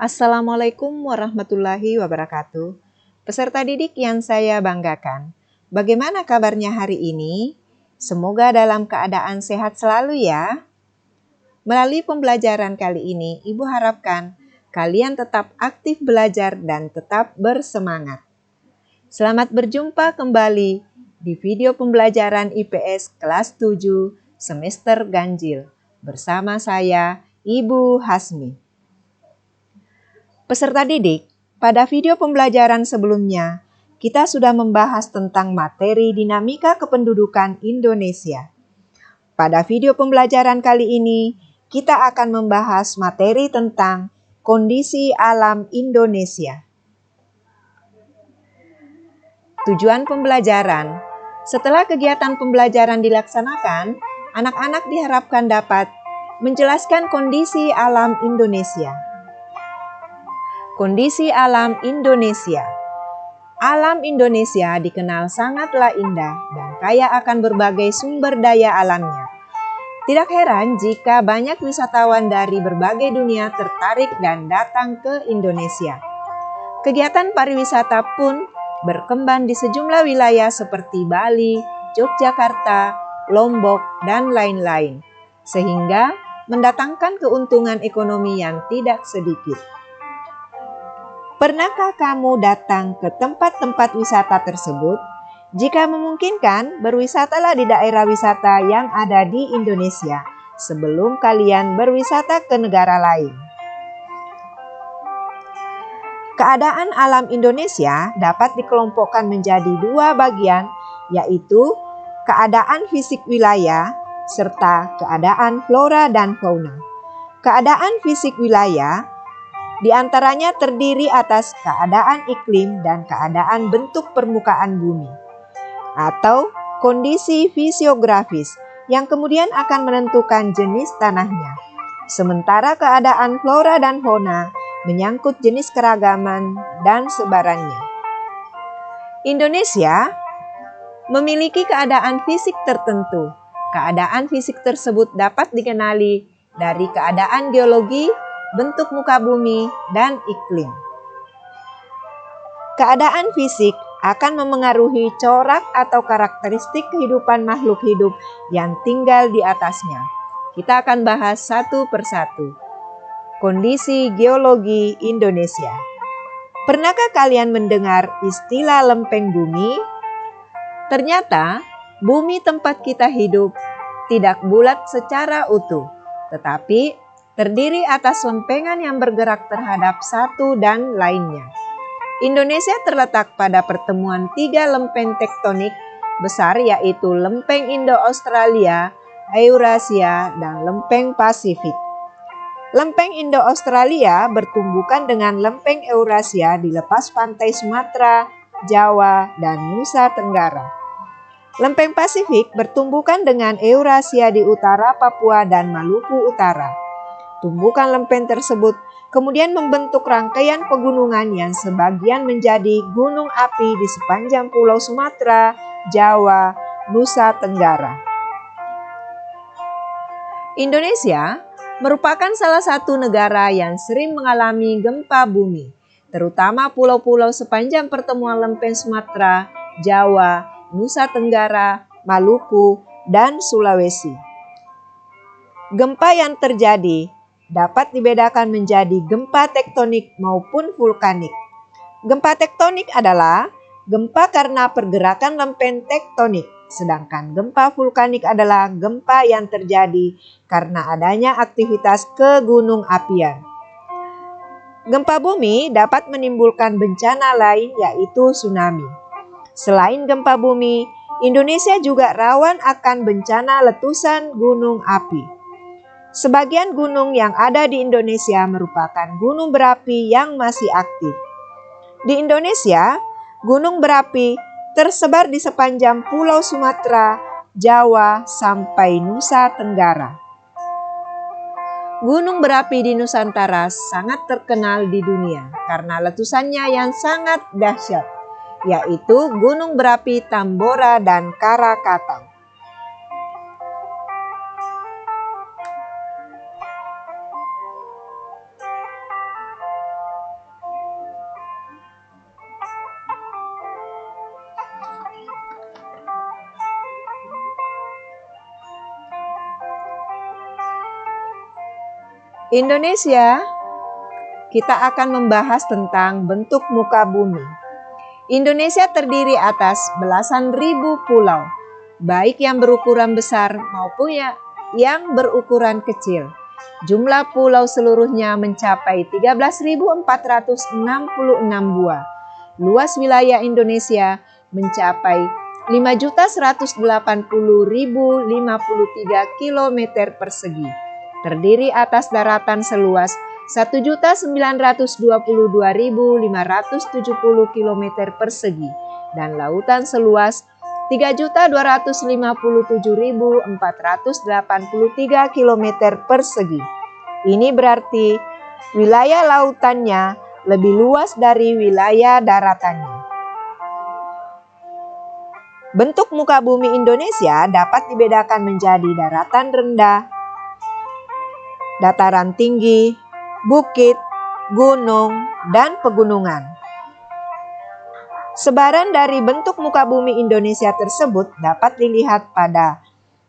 Assalamualaikum warahmatullahi wabarakatuh. Peserta didik yang saya banggakan, bagaimana kabarnya hari ini? Semoga dalam keadaan sehat selalu ya. Melalui pembelajaran kali ini, Ibu harapkan kalian tetap aktif belajar dan tetap bersemangat. Selamat berjumpa kembali di video pembelajaran IPS kelas 7 semester ganjil bersama saya, Ibu Hasmi. Peserta didik, pada video pembelajaran sebelumnya, kita sudah membahas tentang materi dinamika kependudukan Indonesia. Pada video pembelajaran kali ini, kita akan membahas materi tentang kondisi alam Indonesia. Tujuan pembelajaran. Setelah kegiatan pembelajaran dilaksanakan, anak-anak diharapkan dapat menjelaskan kondisi alam Indonesia. Kondisi alam Indonesia. Alam Indonesia dikenal sangatlah indah dan kaya akan berbagai sumber daya alamnya. Tidak heran jika banyak wisatawan dari berbagai dunia tertarik dan datang ke Indonesia. Kegiatan pariwisata pun berkembang di sejumlah wilayah seperti Bali, Yogyakarta, Lombok, dan lain-lain, sehingga mendatangkan keuntungan ekonomi yang tidak sedikit. Pernahkah kamu datang ke tempat-tempat wisata tersebut? Jika memungkinkan, berwisatalah di daerah wisata yang ada di Indonesia sebelum kalian berwisata ke negara lain. Keadaan alam Indonesia dapat dikelompokkan menjadi dua bagian, yaitu keadaan fisik wilayah serta keadaan flora dan fauna. Keadaan fisik wilayah di antaranya terdiri atas keadaan iklim dan keadaan bentuk permukaan bumi, atau kondisi fisiografis yang kemudian akan menentukan jenis tanahnya. Sementara keadaan flora dan fauna menyangkut jenis keragaman dan sebarannya. Indonesia memiliki keadaan fisik tertentu. Keadaan fisik tersebut dapat dikenali dari keadaan geologi, bentuk muka bumi, dan iklim. Keadaan fisik akan memengaruhi corak atau karakteristik kehidupan makhluk hidup yang tinggal di atasnya. Kita akan bahas satu persatu. Kondisi geologi Indonesia. Pernahkah kalian mendengar istilah lempeng bumi? Ternyata, bumi tempat kita hidup tidak bulat secara utuh, tetapi terdiri atas lempengan yang bergerak terhadap satu dan lainnya. Indonesia terletak pada pertemuan tiga lempeng tektonik besar, yaitu lempeng Indo-Australia, Eurasia, dan lempeng Pasifik. Lempeng Indo-Australia bertumbukan dengan lempeng Eurasia di lepas pantai Sumatera, Jawa, dan Nusa Tenggara. Lempeng Pasifik bertumbukan dengan Eurasia di utara Papua dan Maluku Utara. Tumbukan lempeng tersebut kemudian membentuk rangkaian pegunungan yang sebagian menjadi gunung api di sepanjang Pulau Sumatera, Jawa, Nusa Tenggara. Indonesia merupakan salah satu negara yang sering mengalami gempa bumi, terutama pulau-pulau sepanjang pertemuan lempeng Sumatera, Jawa, Nusa Tenggara, Maluku, dan Sulawesi. Gempa yang terjadi dapat dibedakan menjadi gempa tektonik maupun vulkanik. Gempa tektonik adalah gempa karena pergerakan lempeng tektonik, sedangkan gempa vulkanik adalah gempa yang terjadi karena adanya aktivitas kegunung apian. Gempa bumi dapat menimbulkan bencana lain, yaitu tsunami. Selain gempa bumi, Indonesia juga rawan akan bencana letusan gunung api. Sebagian gunung yang ada di Indonesia merupakan gunung berapi yang masih aktif. Di Indonesia, gunung berapi tersebar di sepanjang Pulau Sumatera, Jawa, sampai Nusa Tenggara. Gunung berapi di Nusantara sangat terkenal di dunia karena letusannya yang sangat dahsyat, yaitu gunung berapi Tambora dan Krakatau. Indonesia, kita akan membahas tentang bentuk muka bumi. Indonesia terdiri atas belasan ribu pulau, baik yang berukuran besar maupun yang berukuran kecil. Jumlah pulau seluruhnya mencapai 13.466 buah. Luas wilayah Indonesia mencapai 5.180.053 km persegi. Terdiri atas daratan seluas 1.922.570 km persegi dan lautan seluas 3.257.483 km persegi. Ini berarti wilayah lautannya lebih luas dari wilayah daratannya. Bentuk muka bumi Indonesia dapat dibedakan menjadi daratan rendah, dataran tinggi, bukit, gunung, dan pegunungan. Sebaran dari bentuk muka bumi Indonesia tersebut dapat dilihat pada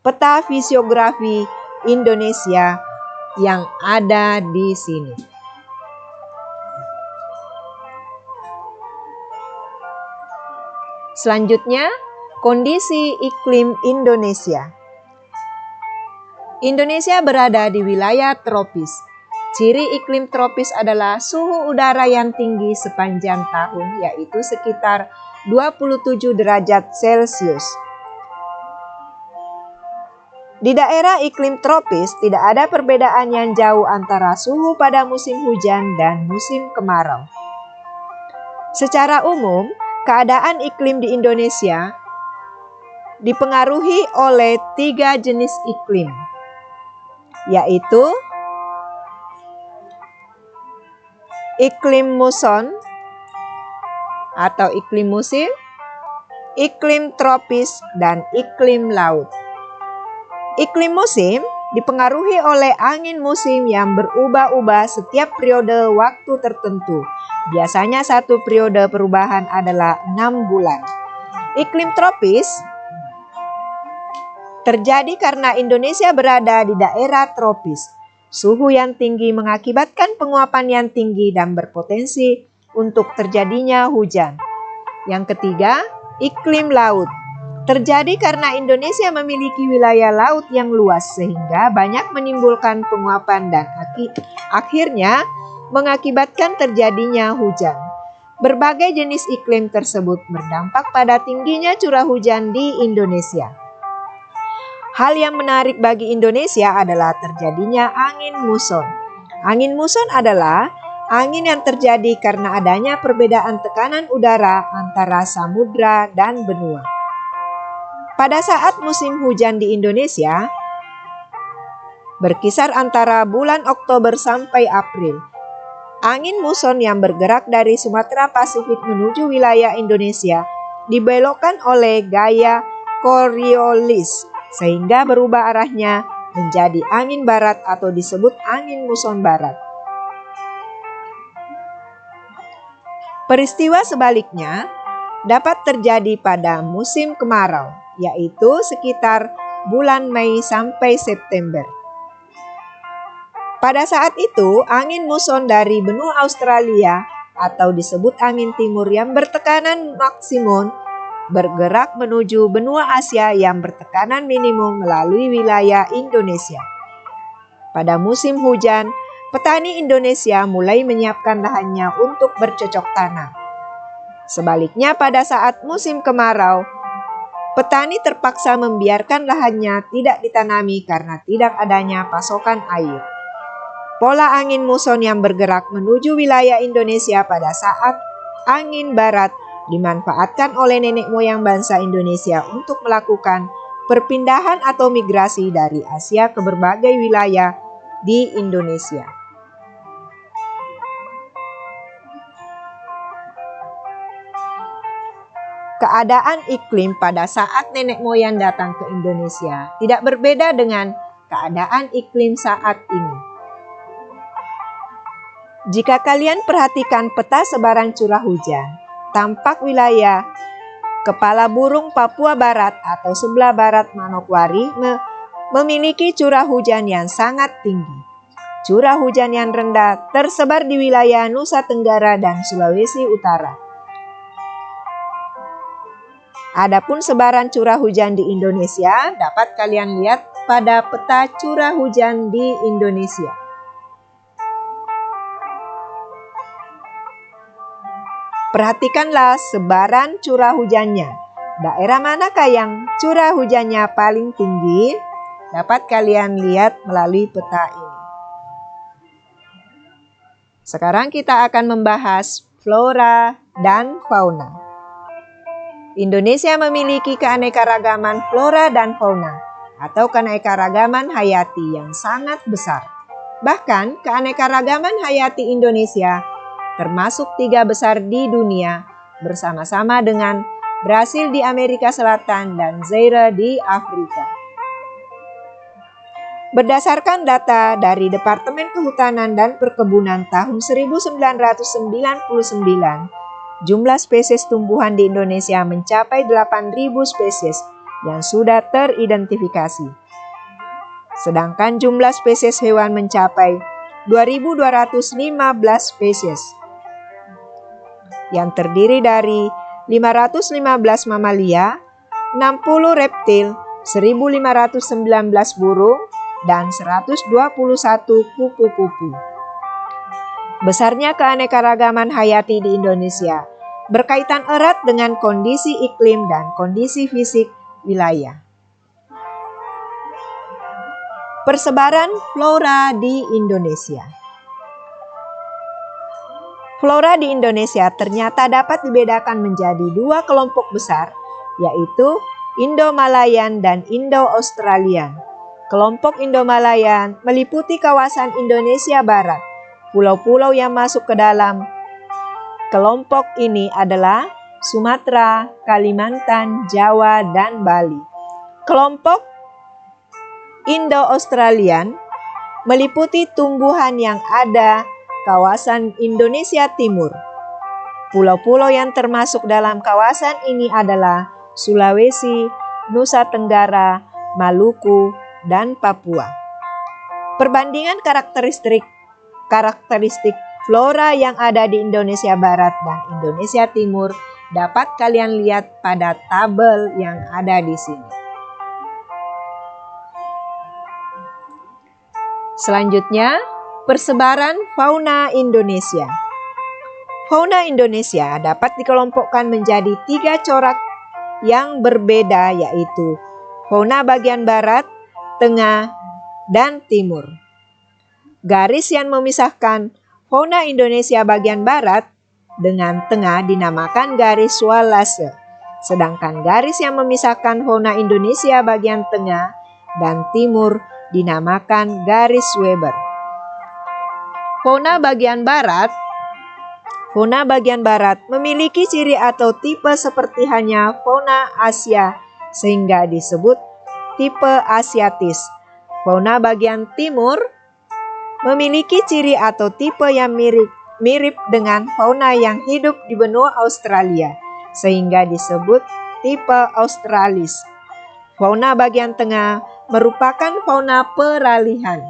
peta fisiografi Indonesia yang ada di sini. Selanjutnya, kondisi iklim Indonesia. Indonesia berada di wilayah tropis. Ciri iklim tropis adalah suhu udara yang tinggi sepanjang tahun, yaitu sekitar 27 derajat Celcius. Di daerah iklim tropis tidak ada perbedaan yang jauh antara suhu pada musim hujan dan musim kemarau. Secara umum, keadaan iklim di Indonesia dipengaruhi oleh 3 jenis iklim, yaitu iklim muson atau iklim musim, iklim tropis, dan iklim laut. Iklim musim dipengaruhi oleh angin musim yang berubah-ubah setiap periode waktu tertentu. Biasanya satu periode perubahan adalah 6 bulan. Iklim tropis terjadi karena Indonesia berada di daerah tropis. Suhu yang tinggi mengakibatkan penguapan yang tinggi dan berpotensi untuk terjadinya hujan. Yang ketiga, iklim laut. Terjadi karena Indonesia memiliki wilayah laut yang luas sehingga banyak menimbulkan penguapan dan akhirnya mengakibatkan terjadinya hujan. Berbagai jenis iklim tersebut berdampak pada tingginya curah hujan di Indonesia. Hal yang menarik bagi Indonesia adalah terjadinya angin muson. Angin muson adalah angin yang terjadi karena adanya perbedaan tekanan udara antara samudra dan benua. Pada saat musim hujan di Indonesia, berkisar antara bulan Oktober sampai April. Angin muson yang bergerak dari Sumatera Pasifik menuju wilayah Indonesia dibelokkan oleh gaya Coriolis, sehingga berubah arahnya menjadi angin barat atau disebut angin muson barat. Peristiwa sebaliknya dapat terjadi pada musim kemarau, yaitu sekitar bulan Mei sampai September. Pada saat itu, angin muson dari benua Australia atau disebut angin timur yang bertekanan maksimum bergerak menuju benua Asia yang bertekanan minimum melalui wilayah Indonesia. Pada musim hujan, petani Indonesia mulai menyiapkan lahannya untuk bercocok tanam. Sebaliknya pada saat musim kemarau, petani terpaksa membiarkan lahannya tidak ditanami karena tidak adanya pasokan air. Pola angin muson yang bergerak menuju wilayah Indonesia pada saat angin barat dimanfaatkan oleh nenek moyang bangsa Indonesia untuk melakukan perpindahan atau migrasi dari Asia ke berbagai wilayah di Indonesia. Keadaan iklim pada saat nenek moyang datang ke Indonesia tidak berbeda dengan keadaan iklim saat ini. Jika kalian perhatikan peta sebaran curah hujan, tampak wilayah Kepala Burung Papua Barat atau sebelah barat Manokwari memiliki curah hujan yang sangat tinggi. Curah hujan yang rendah tersebar di wilayah Nusa Tenggara dan Sulawesi Utara. Adapun sebaran curah hujan di Indonesia dapat kalian lihat pada peta curah hujan di Indonesia. Perhatikanlah sebaran curah hujannya. Daerah manakah yang curah hujannya paling tinggi? Dapat kalian lihat melalui peta ini. Sekarang kita akan membahas flora dan fauna. Indonesia memiliki keanekaragaman flora dan fauna atau keanekaragaman hayati yang sangat besar. Bahkan keanekaragaman hayati Indonesia termasuk 3 besar di dunia bersama-sama dengan Brasil di Amerika Selatan dan Zaire di Afrika. Berdasarkan data dari Departemen Kehutanan dan Perkebunan tahun 1999, jumlah spesies tumbuhan di Indonesia mencapai 8.000 spesies yang sudah teridentifikasi. Sedangkan jumlah spesies hewan mencapai 2.215 spesies, yang terdiri dari 515 mamalia, 60 reptil, 1.519 burung, dan 121 kupu-kupu. Besarnya keanekaragaman hayati di Indonesia berkaitan erat dengan kondisi iklim dan kondisi fisik wilayah. Persebaran flora di Indonesia. Flora di Indonesia ternyata dapat dibedakan menjadi 2 kelompok besar, yaitu Indo-Malayan dan Indo-Australian. Kelompok Indo-Malayan meliputi kawasan Indonesia Barat. Pulau-pulau yang masuk ke dalam kelompok ini adalah Sumatera, Kalimantan, Jawa, dan Bali. Kelompok Indo-Australian meliputi tumbuhan yang ada kawasan Indonesia Timur. Pulau-pulau yang termasuk dalam kawasan ini adalah Sulawesi, Nusa Tenggara, Maluku, dan Papua. Perbandingan karakteristik flora yang ada di Indonesia Barat dan Indonesia Timur dapat kalian lihat pada tabel yang ada di sini. Selanjutnya, persebaran fauna Indonesia. Fauna Indonesia dapat dikelompokkan menjadi 3 corak yang berbeda, yaitu fauna bagian barat, tengah, dan timur. Garis yang memisahkan fauna Indonesia bagian barat dengan tengah dinamakan garis Wallace, sedangkan garis yang memisahkan fauna Indonesia bagian tengah dan timur dinamakan garis Weber. Fauna bagian barat memiliki ciri atau tipe seperti hanya fauna Asia sehingga disebut tipe Asiatis. Fauna bagian timur memiliki ciri atau tipe yang mirip dengan fauna yang hidup di benua Australia sehingga disebut tipe Australis. Fauna bagian tengah merupakan fauna peralihan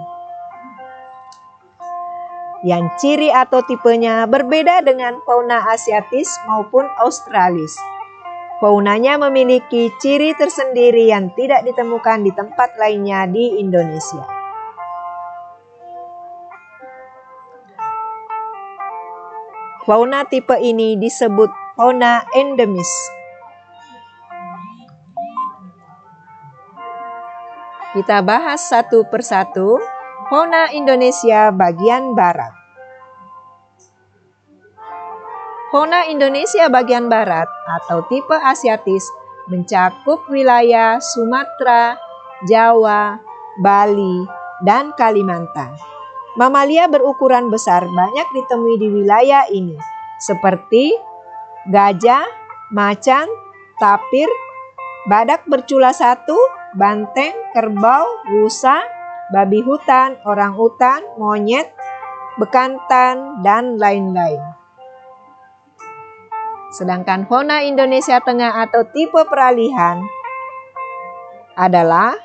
yang ciri atau tipenya berbeda dengan fauna Asiatis maupun Australis. Faunanya memiliki ciri tersendiri yang tidak ditemukan di tempat lainnya di Indonesia. Fauna tipe ini disebut fauna endemis. Kita bahas satu persatu fauna Indonesia bagian barat. Fauna Indonesia bagian barat atau tipe Asiatis mencakup wilayah Sumatera, Jawa, Bali, dan Kalimantan. Mamalia berukuran besar banyak ditemui di wilayah ini, seperti gajah, macan, tapir, badak bercula 1, banteng, kerbau, rusa, babi hutan, orangutan, monyet, bekantan, dan lain-lain. Sedangkan fauna Indonesia Tengah atau tipe peralihan adalah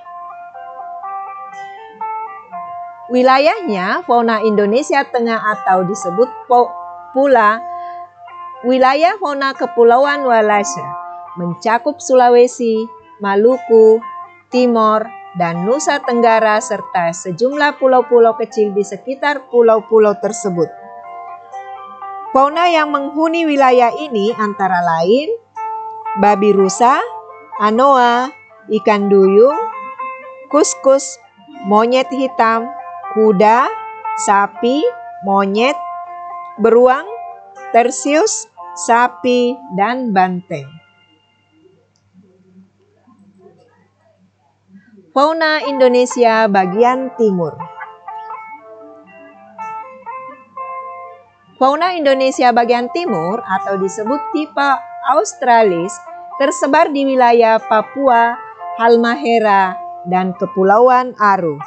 Wilayahnya fauna Indonesia Tengah atau disebut pula wilayah fauna Kepulauan Wallace, mencakup Sulawesi, Maluku, Timor, dan Nusa Tenggara serta sejumlah pulau-pulau kecil di sekitar pulau-pulau tersebut. Fauna yang menghuni wilayah ini antara lain babi rusa, anoa, ikan duyung, kuskus, monyet hitam, kuda, sapi, monyet, beruang, tarsius, sapi, dan banteng. Fauna Indonesia bagian timur. Fauna Indonesia bagian timur atau disebut tipe Australis tersebar di wilayah Papua, Halmahera, dan Kepulauan Aru.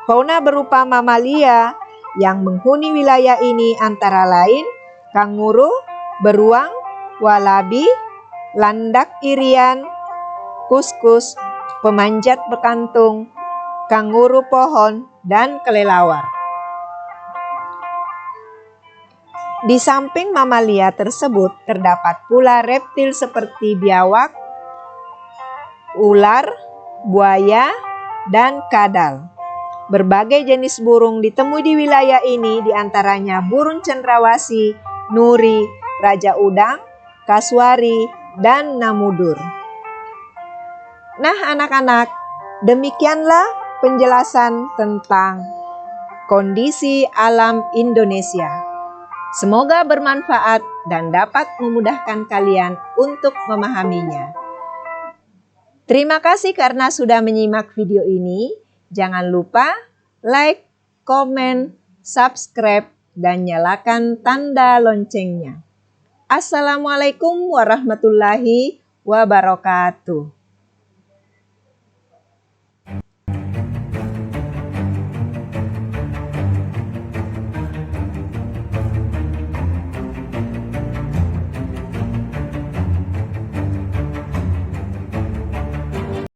Fauna berupa mamalia yang menghuni wilayah ini antara lain kanguru, beruang, walabi, landak irian, kuskus, pemanjat bekantung, kanguru pohon, dan kelelawar. Di samping mamalia tersebut terdapat pula reptil seperti biawak, ular, buaya, dan kadal. Berbagai jenis burung ditemui di wilayah ini, diantaranya burung cendrawasih, nuri, raja udang, kasuari, dan namudur. Nah anak-anak, demikianlah penjelasan tentang kondisi alam Indonesia. Semoga bermanfaat dan dapat memudahkan kalian untuk memahaminya. Terima kasih karena sudah menyimak video ini. Jangan lupa like, komen, subscribe, dan nyalakan tanda loncengnya. Assalamualaikum warahmatullahi wabarakatuh.